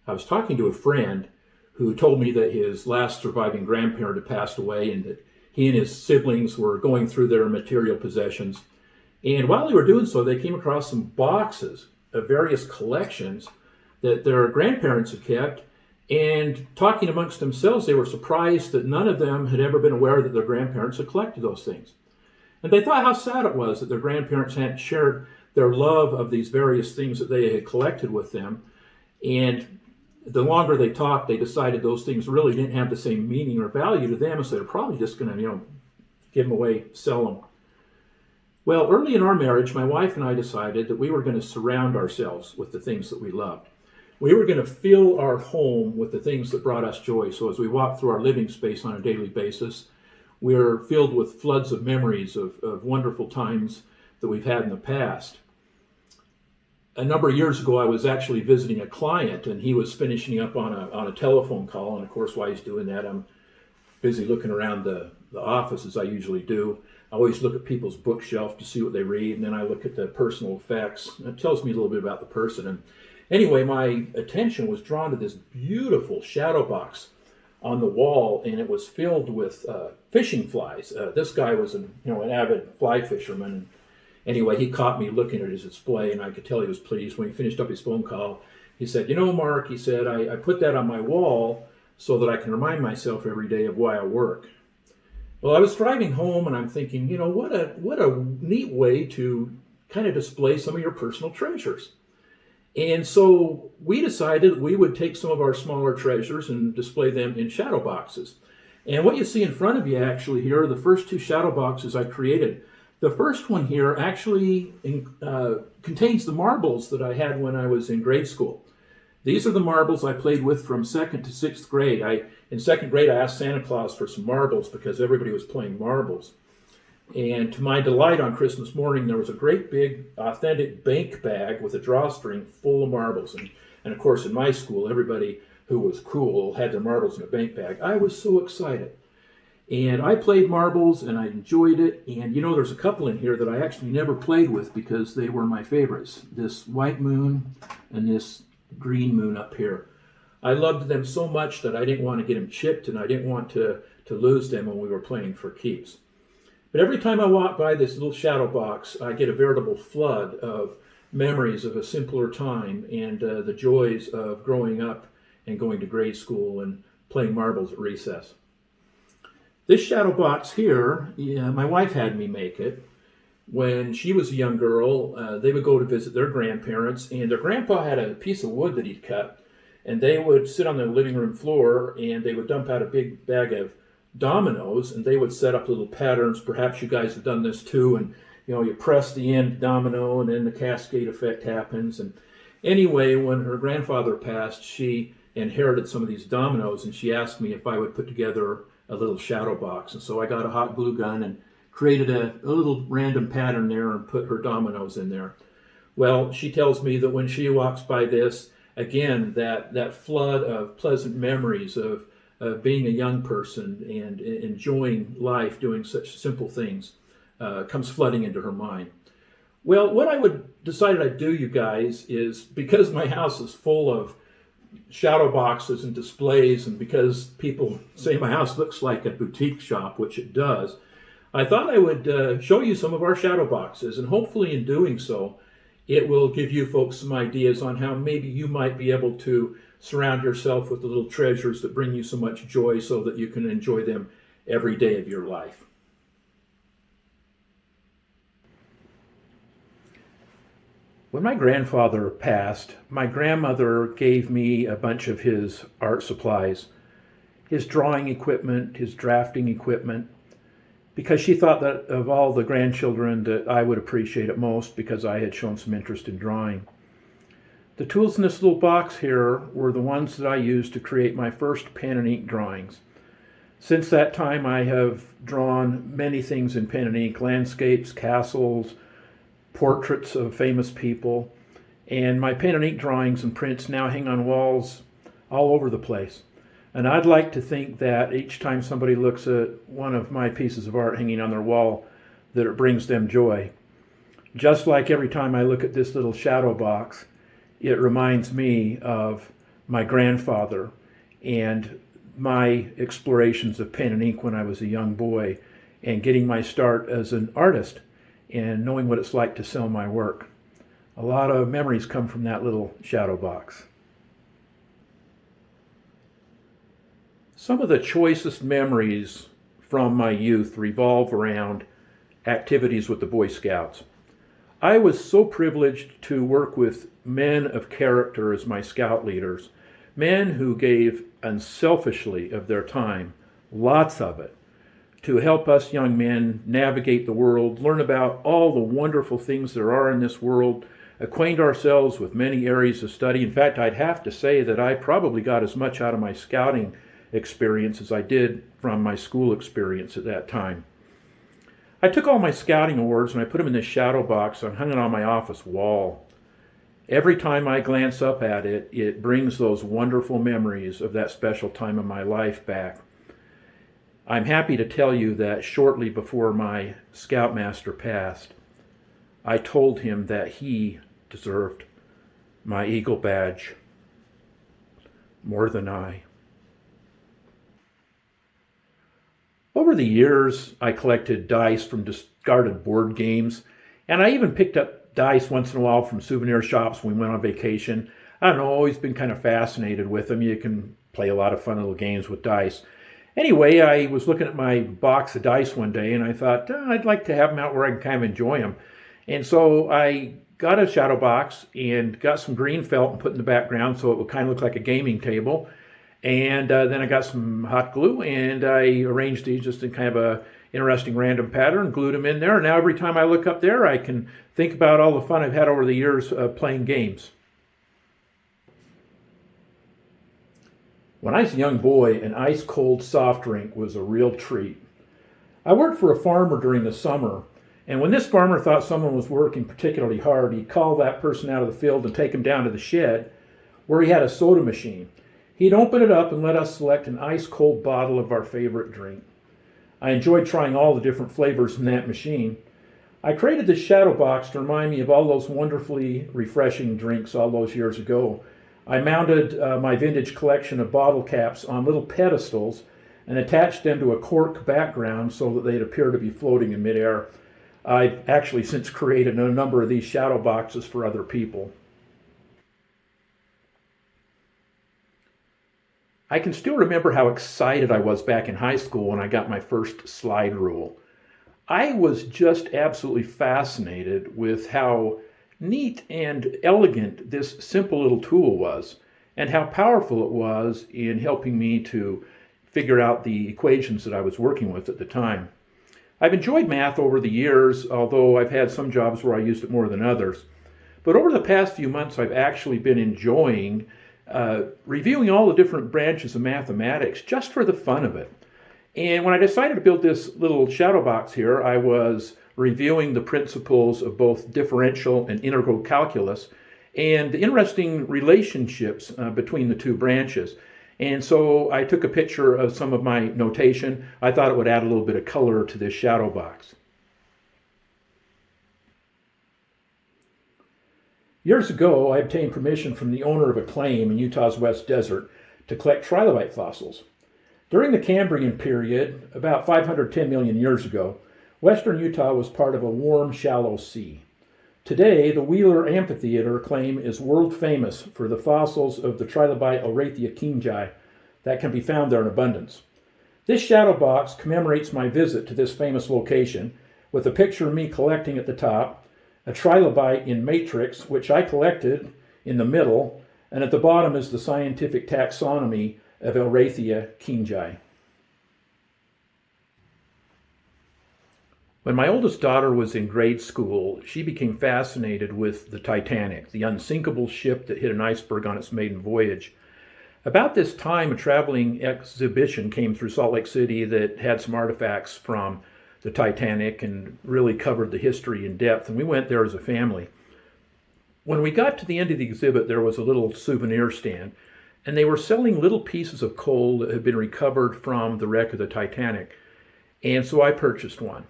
I was talking to a friend who told me that his last surviving grandparent had passed away and that he and his siblings were going through their material possessions. And while they were doing so, they came across some boxes of various collections that their grandparents had kept. And talking amongst themselves, they were surprised that none of them had ever been aware that their grandparents had collected those things. And they thought how sad it was that their grandparents hadn't shared their love of these various things that they had collected with them. And the longer they talked, they decided those things really didn't have the same meaning or value to them, so they're probably just going to, give them away, sell them. Well, early in our marriage, my wife and I decided that we were going to surround ourselves with the things that we loved. We were going to fill our home with the things that brought us joy. So as we walk through our living space on a daily basis, we're filled with floods of memories of wonderful times that we've had in the past. A number of years ago, I was actually visiting a client, and he was finishing up on a telephone call. And of course, while he's doing that, I'm busy looking around the office, as I usually do. I always look at people's bookshelf to see what they read, and then I look at the personal effects. It tells me a little bit about the person. And anyway, my attention was drawn to this beautiful shadow box on the wall, and it was filled with fishing flies. This guy was an avid fly fisherman. And anyway, he caught me looking at his display, and I could tell he was pleased. When he finished up his phone call, he said, Mark, he said, I put that on my wall so that I can remind myself every day of why I work. Well, I was driving home, and I'm thinking, what a neat way to kind of display some of your personal treasures. And so we decided we would take some of our smaller treasures and display them in shadow boxes. And what you see in front of you actually here are the first two shadow boxes I created. The first one here actually contains the marbles that I had when I was in grade school. These are the marbles I played with from 2nd to 6th grade. In 2nd grade, I asked Santa Claus for some marbles because everybody was playing marbles. And to my delight, on Christmas morning, there was a great big authentic bank bag with a drawstring full of marbles. And of course, in my school, everybody who was cool had their marbles in a bank bag. I was so excited. And I played marbles, and I enjoyed it. And there's a couple in here that I actually never played with because they were my favorites. This white moon and this green moon up here. I loved them so much that I didn't want to get them chipped, and I didn't want to lose them when we were playing for keeps. But every time I walk by this little shadow box, I get a veritable flood of memories of a simpler time and the joys of growing up and going to grade school and playing marbles at recess. This shadow box here, my wife had me make it. When she was a young girl, they would go to visit their grandparents, and their grandpa had a piece of wood that he'd cut, and they would sit on the living room floor, and they would dump out a big bag of dominoes, and they would set up little patterns. Perhaps you guys have done this too, and you press the end domino, and then the cascade effect happens. And anyway, when her grandfather passed, she inherited some of these dominoes, and she asked me if I would put together a little shadow box. And so I got a hot glue gun and created a little random pattern there and put her dominoes in there. Well, she tells me that when she walks by this, again, that flood of pleasant memories of being a young person and enjoying life, doing such simple things, comes flooding into her mind. Well, what I decided I'd do, you guys, is because my house is full of shadow boxes and displays, and because people say my house looks like a boutique shop, which it does, I thought I would show you some of our shadow boxes, and hopefully in doing so, it will give you folks some ideas on how maybe you might be able to surround yourself with the little treasures that bring you so much joy so that you can enjoy them every day of your life. When my grandfather passed, my grandmother gave me a bunch of his art supplies, his drawing equipment, his drafting equipment, because she thought that of all the grandchildren that I would appreciate it most because I had shown some interest in drawing. The tools in this little box here were the ones that I used to create my first pen and ink drawings. Since that time, I have drawn many things in pen and ink: landscapes, castles, portraits of famous people, and my pen and ink drawings and prints now hang on walls all over the place. And I'd like to think that each time somebody looks at one of my pieces of art hanging on their wall, that it brings them joy. Just like every time I look at this little shadow box, it reminds me of my grandfather and my explorations of pen and ink when I was a young boy and getting my start as an artist and knowing what it's like to sell my work. A lot of memories come from that little shadow box. Some of the choicest memories from my youth revolve around activities with the Boy Scouts. I was so privileged to work with men of character as my scout leaders, men who gave unselfishly of their time, lots of it, to help us young men navigate the world, learn about all the wonderful things there are in this world, acquaint ourselves with many areas of study. In fact, I'd have to say that I probably got as much out of my scouting experience as I did from my school experience at that time. I took all my scouting awards and I put them in this shadow box and hung it on my office wall. Every time I glance up at it, it brings those wonderful memories of that special time in my life back. I'm happy to tell you that shortly before my scoutmaster passed, I told him that he deserved my Eagle badge more than I. Over the years, I collected dice from discarded board games, and I even picked up dice once in a while from souvenir shops when we went on vacation. I don't know, always been kind of fascinated with them. You can play a lot of fun little games with dice. Anyway, I was looking at my box of dice one day, and I thought, I'd like to have them out where I can kind of enjoy them. And so I got a shadow box and got some green felt and put in the background so it would kind of look like a gaming table. And then I got some hot glue and I arranged these just in kind of a interesting random pattern, glued them in there. And now every time I look up there, I can think about all the fun I've had over the years playing games. When I was a young boy, an ice-cold soft drink was a real treat. I worked for a farmer during the summer, and when this farmer thought someone was working particularly hard, he'd call that person out of the field and take him down to the shed where he had a soda machine. He'd open it up and let us select an ice-cold bottle of our favorite drink. I enjoyed trying all the different flavors in that machine. I created this shadow box to remind me of all those wonderfully refreshing drinks all those years ago. I mounted my vintage collection of bottle caps on little pedestals and attached them to a cork background so that they'd appear to be floating in midair. I've actually since created a number of these shadow boxes for other people. I can still remember how excited I was back in high school when I got my first slide rule. I was just absolutely fascinated with how neat and elegant this simple little tool was and how powerful it was in helping me to figure out the equations that I was working with at the time. I've enjoyed math over the years, although I've had some jobs where I used it more than others. But over the past few months, I've actually been enjoying reviewing all the different branches of mathematics just for the fun of it. And when I decided to build this little shadow box here, I was reviewing the principles of both differential and integral calculus and the interesting relationships between the two branches. And so I took a picture of some of my notation. I thought it would add a little bit of color to this shadow box. Years ago, I obtained permission from the owner of a claim in Utah's West Desert to collect trilobite fossils. During the Cambrian period, about 510 million years ago, western Utah was part of a warm, shallow sea. Today, the Wheeler Amphitheater claim is world famous for the fossils of the trilobite Elraethia kingi that can be found there in abundance. This shadow box commemorates my visit to this famous location with a picture of me collecting at the top, a trilobite in matrix, which I collected in the middle, and at the bottom is the scientific taxonomy of Elraethia kingi. When my oldest daughter was in grade school, she became fascinated with the Titanic, the unsinkable ship that hit an iceberg on its maiden voyage. About this time, a traveling exhibition came through Salt Lake City that had some artifacts from the Titanic and really covered the history in depth, and we went there as a family. When we got to the end of the exhibit, there was a little souvenir stand, and they were selling little pieces of coal that had been recovered from the wreck of the Titanic. And so I purchased one.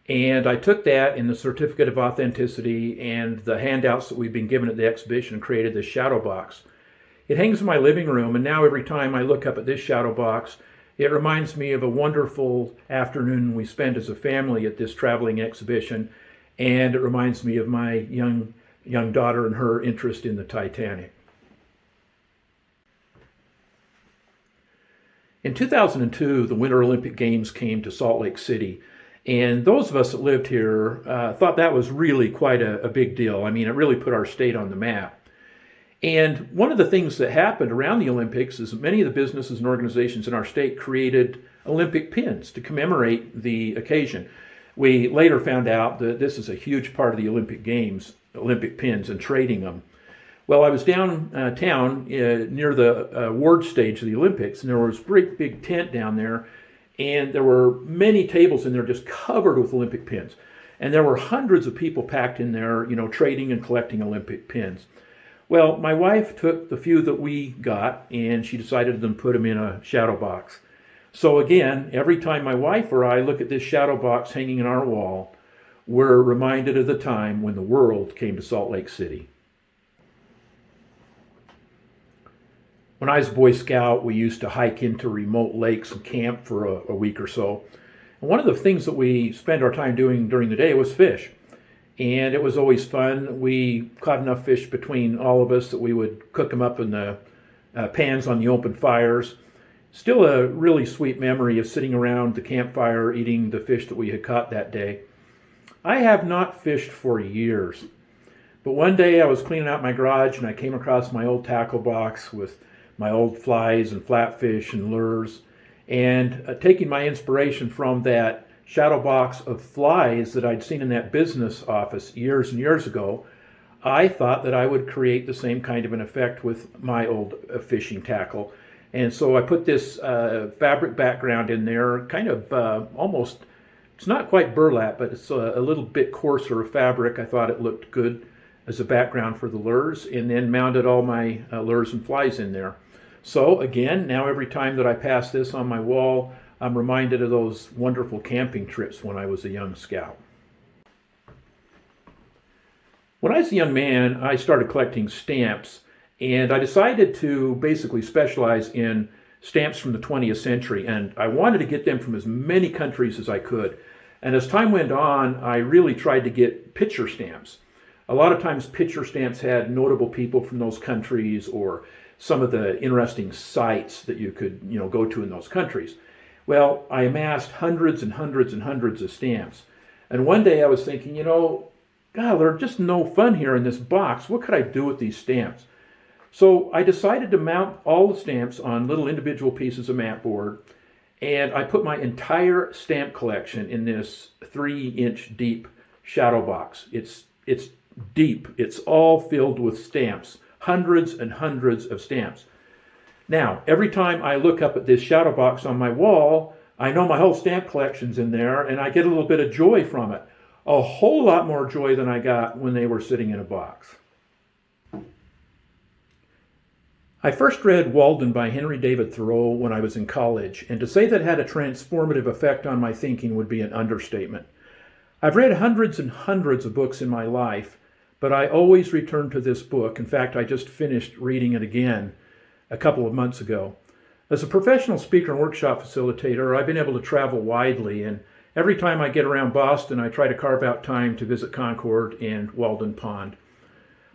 And I took that in the certificate of authenticity and the handouts that we've been given at the exhibition and created this shadow box. It hangs in my living room, and now every time I look up at this shadow box, it reminds me of a wonderful afternoon we spent as a family at this traveling exhibition, and it reminds me of my young daughter and her interest in the Titanic. In 2002, the Winter Olympic Games came to Salt Lake City, and those of us that lived here thought that was really quite a big deal. I mean, it really put our state on the map. And one of the things that happened around the Olympics is that many of the businesses and organizations in our state created Olympic pins to commemorate the occasion. We later found out that this is a huge part of the Olympic Games, Olympic pins and trading them. Well, I was downtown near the award stage of the Olympics, and there was a great big tent down there, and there were many tables in there just covered with Olympic pins. And there were hundreds of people packed in there, trading and collecting Olympic pins. Well, my wife took the few that we got, and she decided to put them in a shadow box. So again, every time my wife or I look at this shadow box hanging in our wall, we're reminded of the time when the world came to Salt Lake City. When I was a Boy Scout, we used to hike into remote lakes and camp for a week or so. And one of the things that we spent our time doing during the day was fish. And it was always fun. We caught enough fish between all of us that we would cook them up in the pans on the open fires. Still a really sweet memory of sitting around the campfire eating the fish that we had caught that day. I have not fished for years. But one day I was cleaning out my garage and I came across my old tackle box with my old flies and flatfish and lures, and taking my inspiration from that shadow box of flies that I'd seen in that business office years and years ago, I thought that I would create the same kind of an effect with my old fishing tackle. And so I put this fabric background in there, kind of almost, it's not quite burlap, but it's a little bit coarser fabric. I thought it looked good as a background for the lures, and then mounted all my lures and flies in there. So again, now every time that I pass this on my wall, I'm reminded of those wonderful camping trips when I was a young scout. When I was a young man, I started collecting stamps, and I decided to basically specialize in stamps from the 20th century, and I wanted to get them from as many countries as I could. And as time went on, I really tried to get picture stamps. A lot of times picture stamps had notable people from those countries or some of the interesting sites that you could go to in those countries. Well, I amassed hundreds and hundreds and hundreds of stamps. And one day I was thinking, God, they're just no fun here in this box. What could I do with these stamps? So I decided to mount all the stamps on little individual pieces of mat board, and I put my entire stamp collection in this 3-inch deep shadow box. It's deep. It's all filled with stamps, hundreds and hundreds of stamps. Now, every time I look up at this shadow box on my wall, I know my whole stamp collection's in there, and I get a little bit of joy from it. A whole lot more joy than I got when they were sitting in a box. I first read Walden by Henry David Thoreau when I was in college, and to say that it had a transformative effect on my thinking would be an understatement. I've read hundreds and hundreds of books in my life, but I always return to this book. In fact, I just finished reading it again a couple of months ago. As a professional speaker and workshop facilitator, I've been able to travel widely, and every time I get around Boston, I try to carve out time to visit Concord and Walden Pond.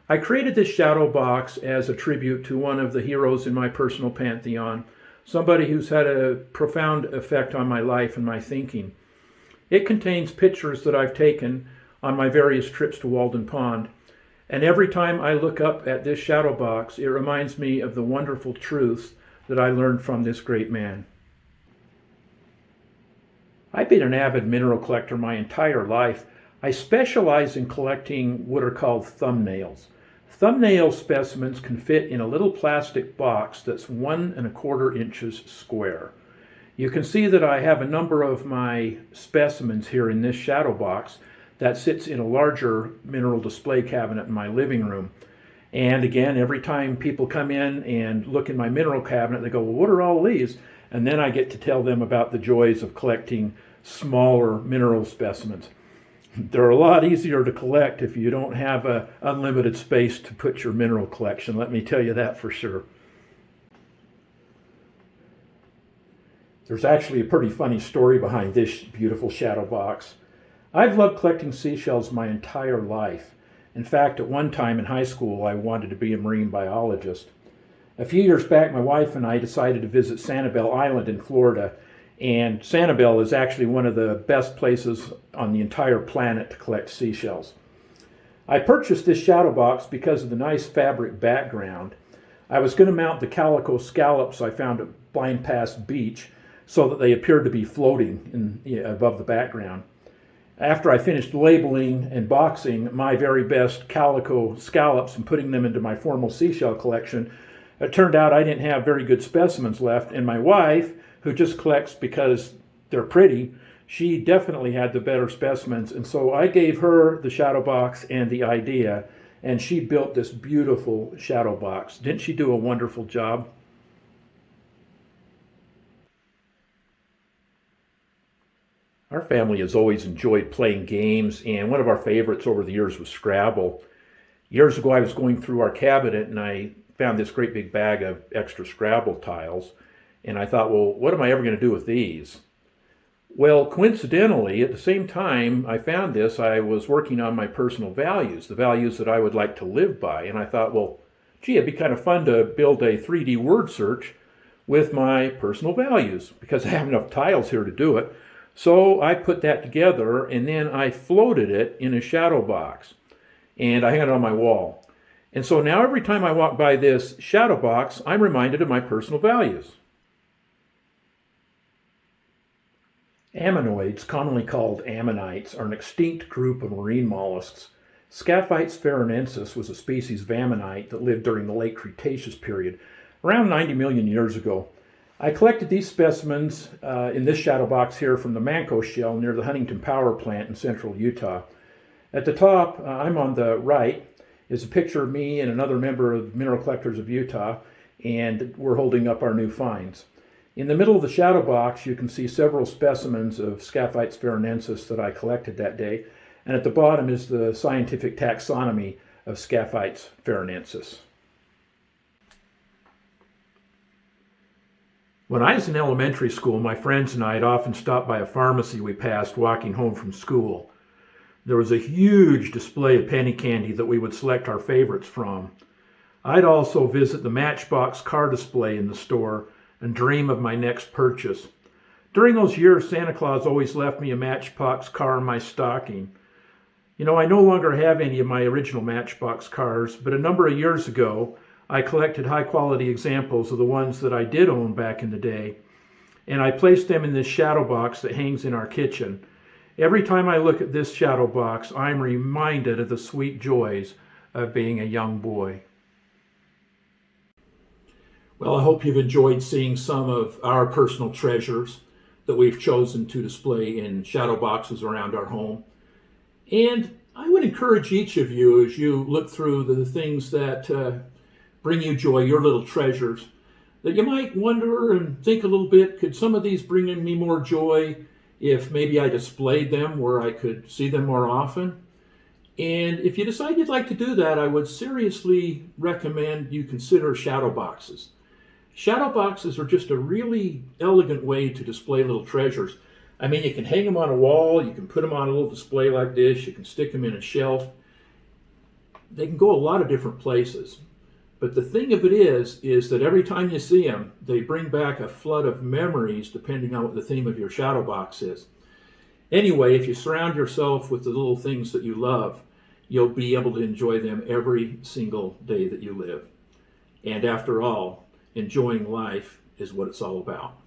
I created this shadow box as a tribute to one of the heroes in my personal pantheon, somebody who's had a profound effect on my life and my thinking. It contains pictures that I've taken on my various trips to Walden Pond, and every time I look up at this shadow box, it reminds me of the wonderful truths that I learned from this great man. I've been an avid mineral collector my entire life. I specialize in collecting what are called thumbnails. Thumbnail specimens can fit in a little plastic box that's 1 1/4 inches square. You can see that I have a number of my specimens here in this shadow box that sits in a larger mineral display cabinet in my living room. And again, every time people come in and look in my mineral cabinet, they go, well, what are all these? And then I get to tell them about the joys of collecting smaller mineral specimens. They're a lot easier to collect if you don't have unlimited space to put your mineral collection, let me tell you that for sure. There's actually a pretty funny story behind this beautiful shadow box. I've loved collecting seashells my entire life. In fact, at one time in high school, I wanted to be a marine biologist. A few years back, my wife and I decided to visit Sanibel Island in Florida, and Sanibel is actually one of the best places on the entire planet to collect seashells. I purchased this shadow box because of the nice fabric background. I was going to mount the calico scallops I found at Blind Pass Beach so that they appeared to be floating above the background. After I finished labeling and boxing my very best calico scallops and putting them into my formal seashell collection, it turned out I didn't have very good specimens left, and my wife, who just collects because they're pretty, she definitely had the better specimens, and so I gave her the shadow box and the idea, and she built this beautiful shadow box. Didn't she do a wonderful job? Our family has always enjoyed playing games, and one of our favorites over the years was Scrabble. Years ago, I was going through our cabinet, and I found this great big bag of extra Scrabble tiles, and I thought, well, what am I ever going to do with these? Well, coincidentally, at the same time I found this, I was working on my personal values, the values that I would like to live by, and I thought, well, gee, it'd be kind of fun to build a 3D word search with my personal values, because I have enough tiles here to do it. So I put that together, and then I floated it in a shadow box, and I hang it on my wall. And so now every time I walk by this shadow box, I'm reminded of my personal values. Ammonoids, commonly called ammonites, are an extinct group of marine mollusks. Scaphites farnensis was a species of ammonite that lived during the late Cretaceous period, around 90 million years ago. I collected these specimens in this shadow box here from the Manco Shell near the Huntington Power Plant in central Utah. At the top, I'm on the right, is a picture of me and another member of Mineral Collectors of Utah, and we're holding up our new finds. In the middle of the shadow box, you can see several specimens of Scaphites farnensis that I collected that day, and at the bottom is the scientific taxonomy of Scaphites farnensis. When I was in elementary school, my friends and I had often stopped by a pharmacy we passed walking home from school. There was a huge display of penny candy that we would select our favorites from. I'd also visit the Matchbox car display in the store and dream of my next purchase. During those years, Santa Claus always left me a Matchbox car in my stocking. You know, I no longer have any of my original Matchbox cars, but a number of years ago, I collected high-quality examples of the ones that I did own back in the day, and I placed them in this shadow box that hangs in our kitchen. Every time I look at this shadow box, I'm reminded of the sweet joys of being a young boy. Well, I hope you've enjoyed seeing some of our personal treasures that we've chosen to display in shadow boxes around our home. And I would encourage each of you, as you look through the things that bring you joy, your little treasures, that you might wonder and think a little bit, could some of these bring me more joy if maybe I displayed them where I could see them more often? And if you decide you'd like to do that, I would seriously recommend you consider shadow boxes. Shadow boxes are just a really elegant way to display little treasures. I mean, you can hang them on a wall, you can put them on a little display like this, you can stick them in a shelf. They can go a lot of different places. But the thing of it is that every time you see them, they bring back a flood of memories depending on what the theme of your shadow box is. Anyway, if you surround yourself with the little things that you love, you'll be able to enjoy them every single day that you live. And after all, enjoying life is what it's all about.